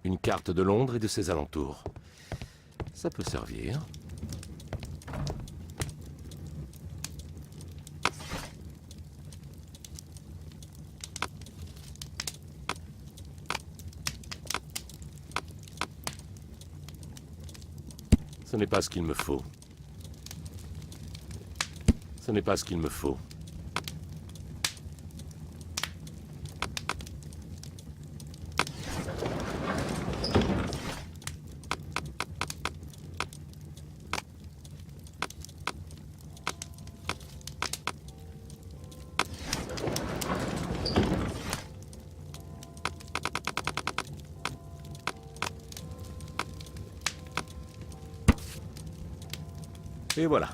Une carte de Londres et de ses alentours. Ça peut servir. Ce n'est pas ce qu'il me faut. Ce n'est pas ce qu'il me faut. Et voilà.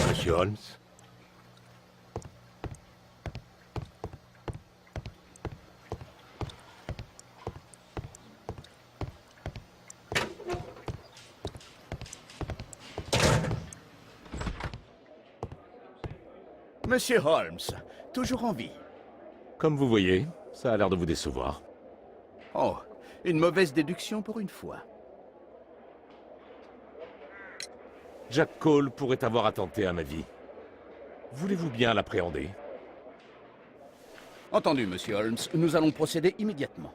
Monsieur Holmes? Monsieur Holmes, toujours en vie. Comme vous voyez, ça a l'air de vous décevoir. Oh, une mauvaise déduction pour une fois. Jack Cole pourrait avoir attenté à ma vie. Voulez-vous bien l'appréhender? Entendu, monsieur Holmes, nous allons procéder immédiatement.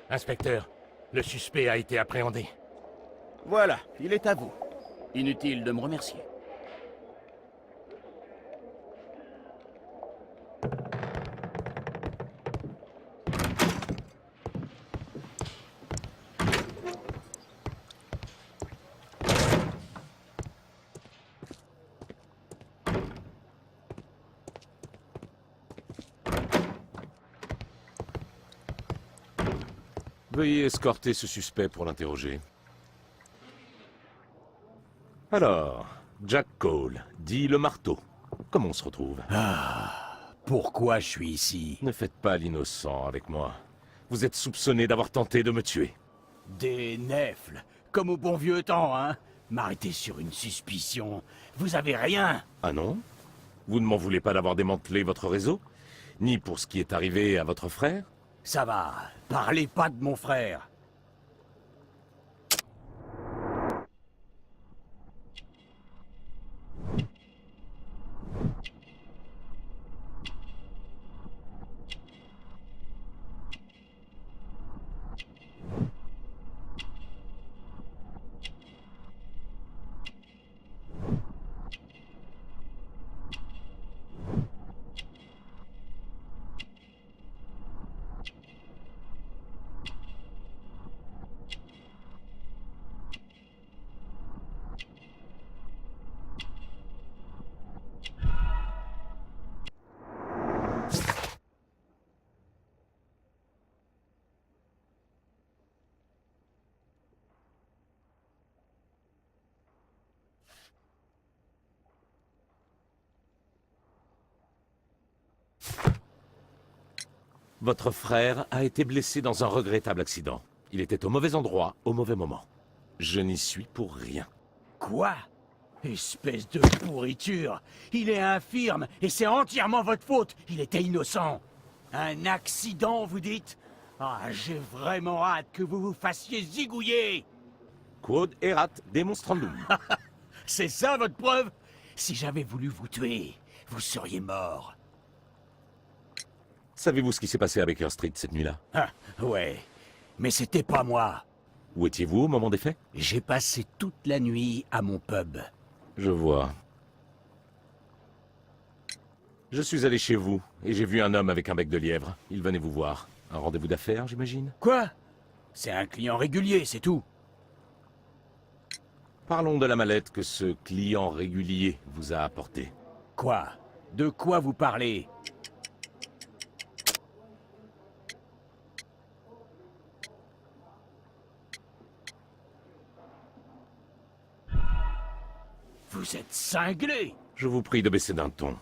Inspecteur, le suspect a été appréhendé. Voilà, il est à vous. Inutile de me remercier. Veuillez escorter ce suspect pour l'interroger. Alors, Jack Cole, dit le marteau. Comment on se retrouve? Pourquoi je suis ici? Ne faites pas l'innocent avec moi. Vous êtes soupçonné d'avoir tenté de me tuer. Des nèfles, comme au bon vieux temps, hein? M'arrêter sur une suspicion. Vous avez rien? Ah non? Vous ne m'en voulez pas d'avoir démantelé votre réseau? Ni pour ce qui est arrivé à votre frère? Ça va, parlez pas de mon frère. Votre frère a été blessé dans un regrettable accident. Il était au mauvais endroit, au mauvais moment. Je n'y suis pour rien. Quoi? Espèce de pourriture! Il est infirme, et c'est entièrement votre faute! Il était innocent! Un accident, vous dites? Ah, j'ai vraiment hâte que vous vous fassiez zigouiller! Quod erat demonstrandum. C'est ça votre preuve? Si j'avais voulu vous tuer, vous seriez mort. Savez-vous ce qui s'est passé à Baker Street cette nuit-là? Ah, ouais. Mais c'était pas moi. Où étiez-vous au moment des faits? J'ai passé toute la nuit à mon pub. Je vois. Je suis allé chez vous, et j'ai vu un homme avec un bec de lièvre. Il venait vous voir. Un rendez-vous d'affaires, j'imagine? Quoi? C'est un client régulier, c'est tout. Parlons de la mallette que ce client régulier vous a apportée. Quoi? De quoi vous parlez? Vous êtes cinglé! Je vous prie de baisser d'un ton.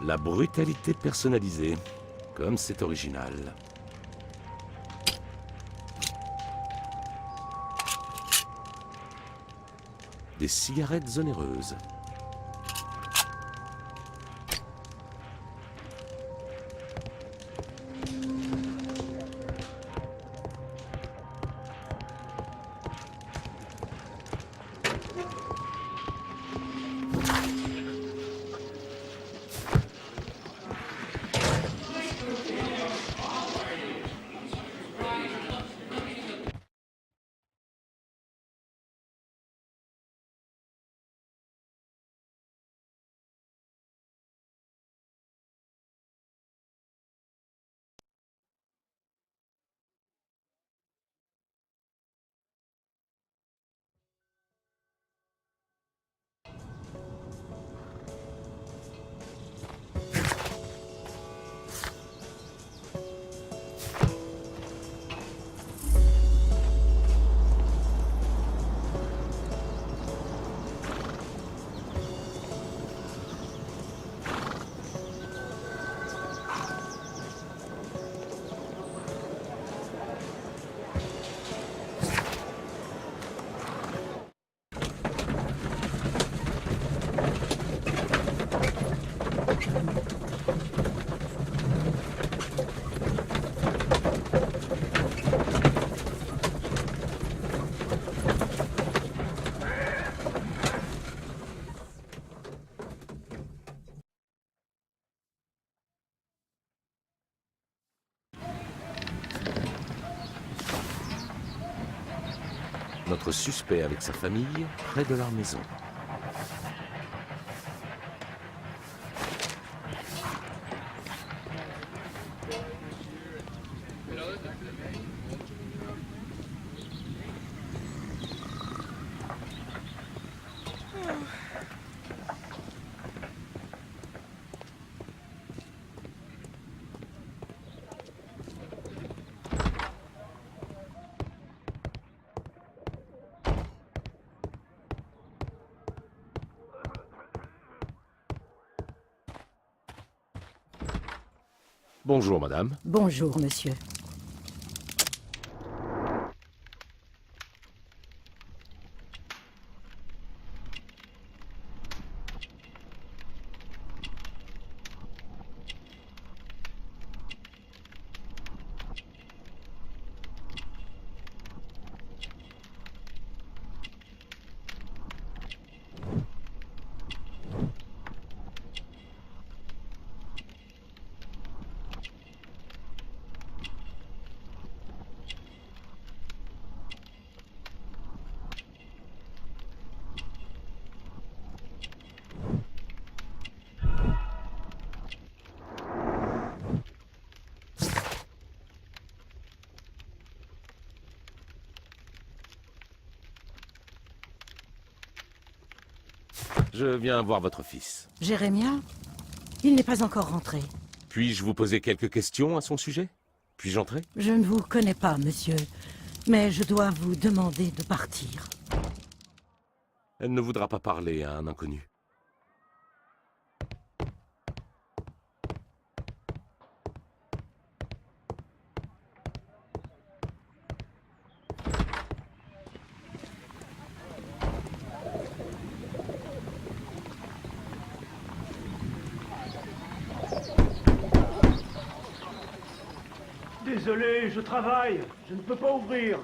La brutalité personnalisée. Comme c'est original. Des cigarettes onéreuses. Notre suspect avec sa famille près de leur maison. Bonjour, madame. Bonjour, monsieur. Je viens voir votre fils. Jérémia? Il n'est pas encore rentré. Puis-je vous poser quelques questions à son sujet? Puis-je entrer? Je ne vous connais pas, monsieur, mais je dois vous demander de partir. Elle ne voudra pas parler à un inconnu. Désolé, je travaille. Je ne peux pas ouvrir.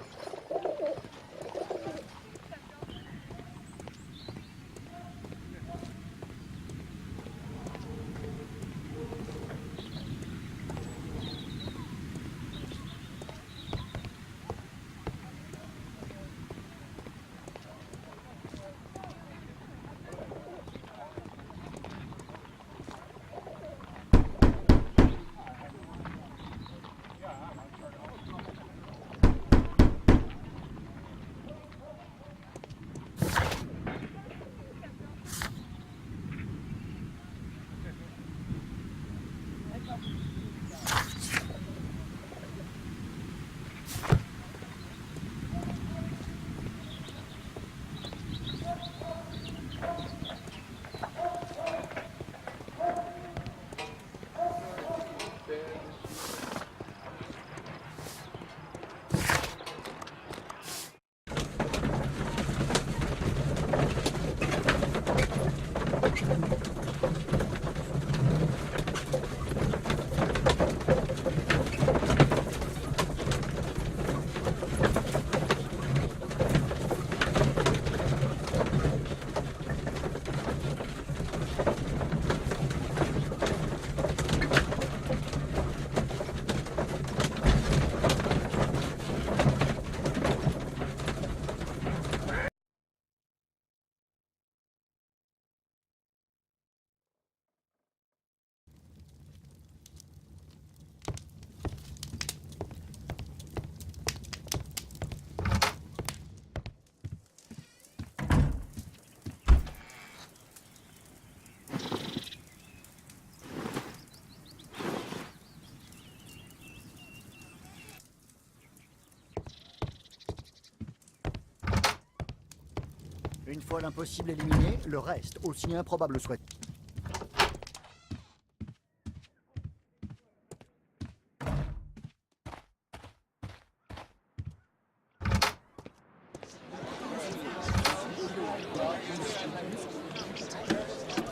Une fois l'impossible éliminé, le reste, aussi improbable soit.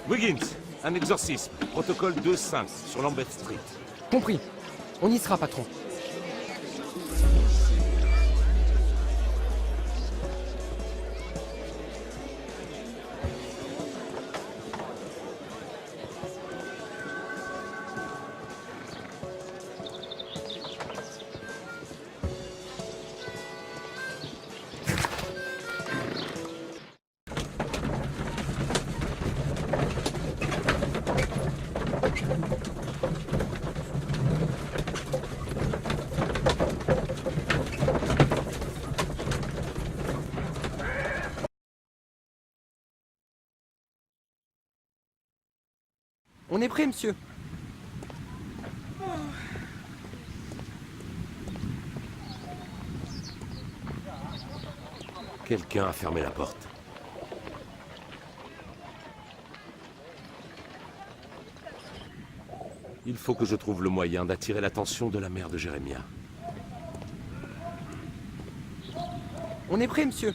Wiggins, un exorcisme. Protocole 2-5 sur Lambeth Street. Compris. On y sera, patron. On est prêt, monsieur. Quelqu'un a fermé la porte. Il faut que je trouve le moyen d'attirer l'attention de la mère de Jérémia. On est prêt, monsieur.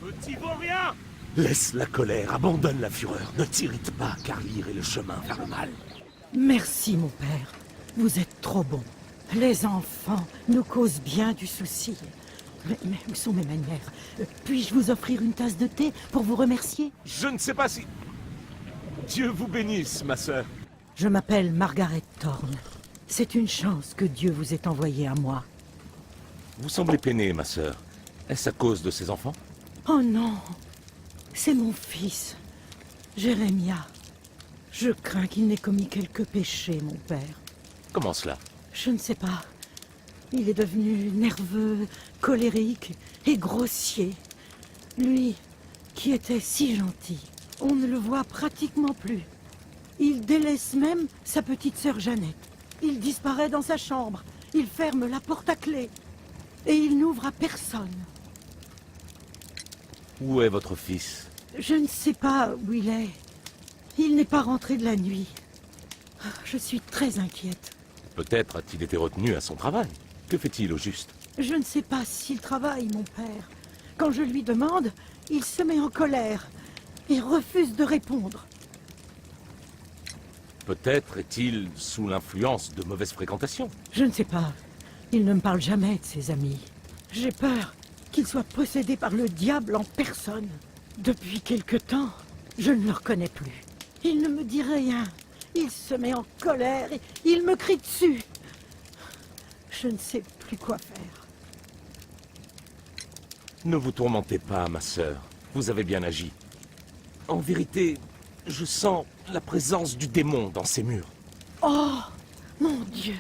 Petit vaurien! Laisse la colère, abandonne la fureur. Ne t'irrite pas, car lire est le chemin vers le mal. Merci, mon père. Vous êtes trop bon. Les enfants nous causent bien du souci. Mais où sont mes manières? Puis-je vous offrir une tasse de thé pour vous remercier? Je ne sais pas si... Dieu vous bénisse, ma sœur. Je m'appelle Margaret Thorne. C'est une chance que Dieu vous ait envoyé à moi. Vous semblez peinée, ma sœur. Est-ce à cause de ces enfants? Oh non! C'est mon fils, Jérémia. Je crains qu'il n'ait commis quelque péché, mon père. Comment cela? Je ne sais pas. Il est devenu nerveux, colérique et grossier. Lui, qui était si gentil, on ne le voit pratiquement plus. Il délaisse même sa petite sœur Jeannette. Il disparaît dans sa chambre. Il ferme la porte à clé. Et il n'ouvre à personne. Où est votre fils? Je ne sais pas où il est. Il n'est pas rentré de la nuit. Je suis très inquiète. Peut-être a-t-il été retenu à son travail. Que fait-il au juste? Je ne sais pas s'il travaille, mon père. Quand je lui demande, il se met en colère et refuse de répondre. Peut-être est-il sous l'influence de mauvaises fréquentations. Je ne sais pas. Il ne me parle jamais de ses amis. J'ai peur qu'il soit possédé par le diable en personne. Depuis quelque temps, je ne le reconnais plus. Il ne me dit rien. Il se met en colère et il me crie dessus. Je ne sais plus quoi faire. Ne vous tourmentez pas, ma sœur. Vous avez bien agi. En vérité, je sens la présence du démon dans ces murs. Oh, mon Dieu!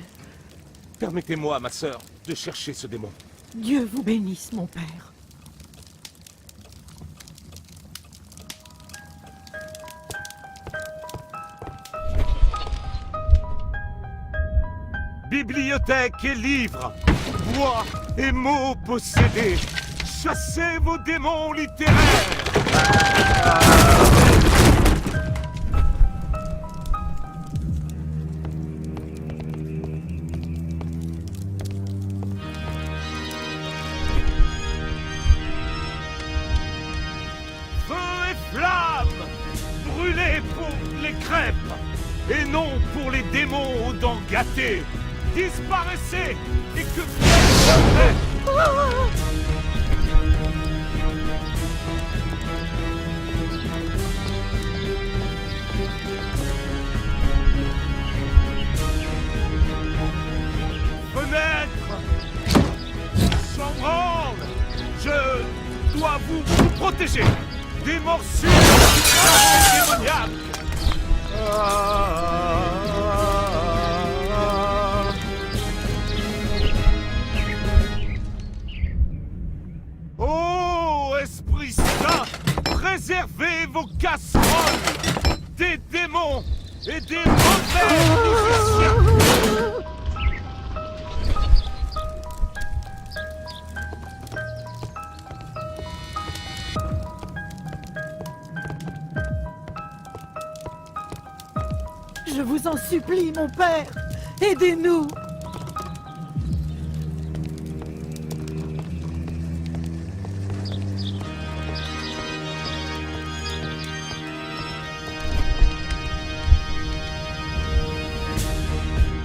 Permettez-moi, ma sœur, de chercher ce démon. Dieu vous bénisse, mon père. Bibliothèque et livres, voix et mots possédés. Chassez vos démons littéraires. Feu et flamme, brûlez pour les crêpes et non pour les démons aux dents gâtées. Disparaissez et que fenêtre, chambre ronde, je dois vous protéger des morsures démoniaques. Oh, Esprit Saint, préservez vos casseroles des démons et des mauvais musiciens. Je vous en supplie, mon père, aidez-nous.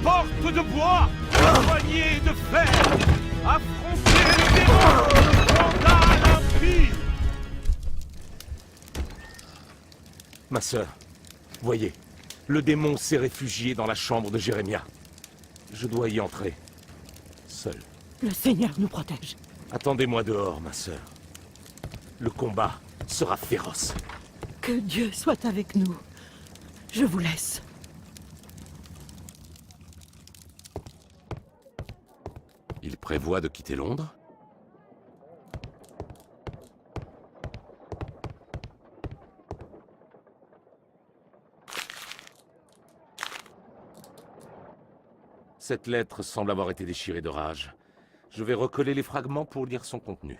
Porte de bois, poignée de fer, affrontez le démon, scandale impie. Ma sœur, voyez, le démon s'est réfugié dans la chambre de Jérémia. Je dois y entrer, seul. Le Seigneur nous protège. Attendez-moi dehors, ma sœur. Le combat sera féroce. Que Dieu soit avec nous. Je vous laisse. Il prévoit de quitter Londres? Cette lettre semble avoir été déchirée de rage. Je vais recoller les fragments pour lire son contenu.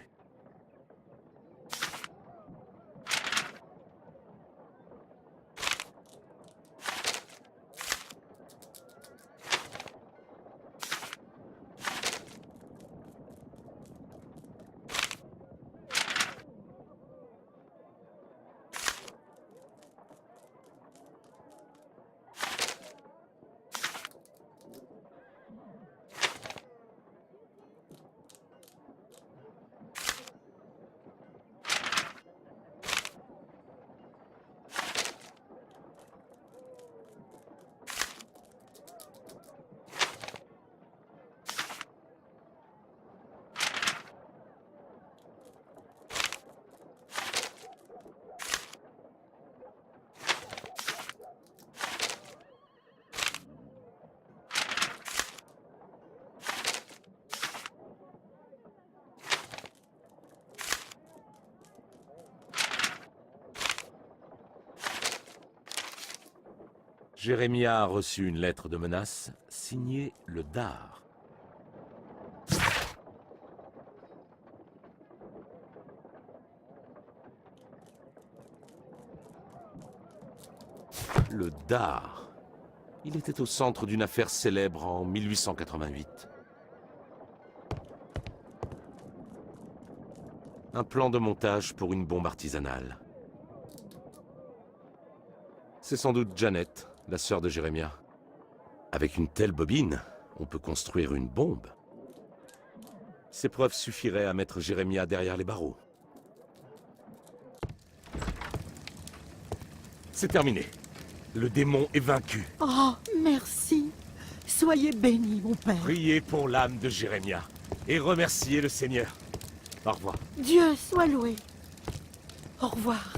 Jérémia a reçu une lettre de menace signée le Dard. Le Dard. Il était au centre d'une affaire célèbre en 1888. Un plan de montage pour une bombe artisanale. C'est sans doute Janet, la sœur de Jérémia. Avec une telle bobine, on peut construire une bombe. Ces preuves suffiraient à mettre Jérémia derrière les barreaux. C'est terminé. Le démon est vaincu. Oh, merci. Soyez béni, mon père. Priez pour l'âme de Jérémia et remerciez le Seigneur. Au revoir. Dieu soit loué. Au revoir.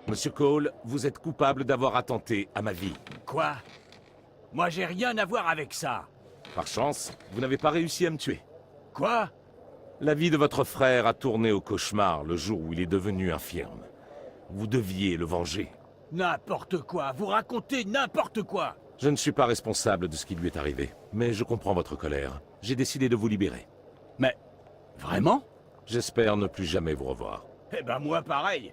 Monsieur Cole, vous êtes coupable d'avoir attenté à ma vie. Quoi? Moi, j'ai rien à voir avec ça. Par chance, vous n'avez pas réussi à me tuer. Quoi? La vie de votre frère a tourné au cauchemar le jour où il est devenu infirme. Vous deviez le venger. N'importe quoi. Vous racontez n'importe quoi. Je ne suis pas responsable de ce qui lui est arrivé, mais je comprends votre colère. J'ai décidé de vous libérer. Mais... vraiment? J'espère ne plus jamais vous revoir. Eh ben moi, pareil.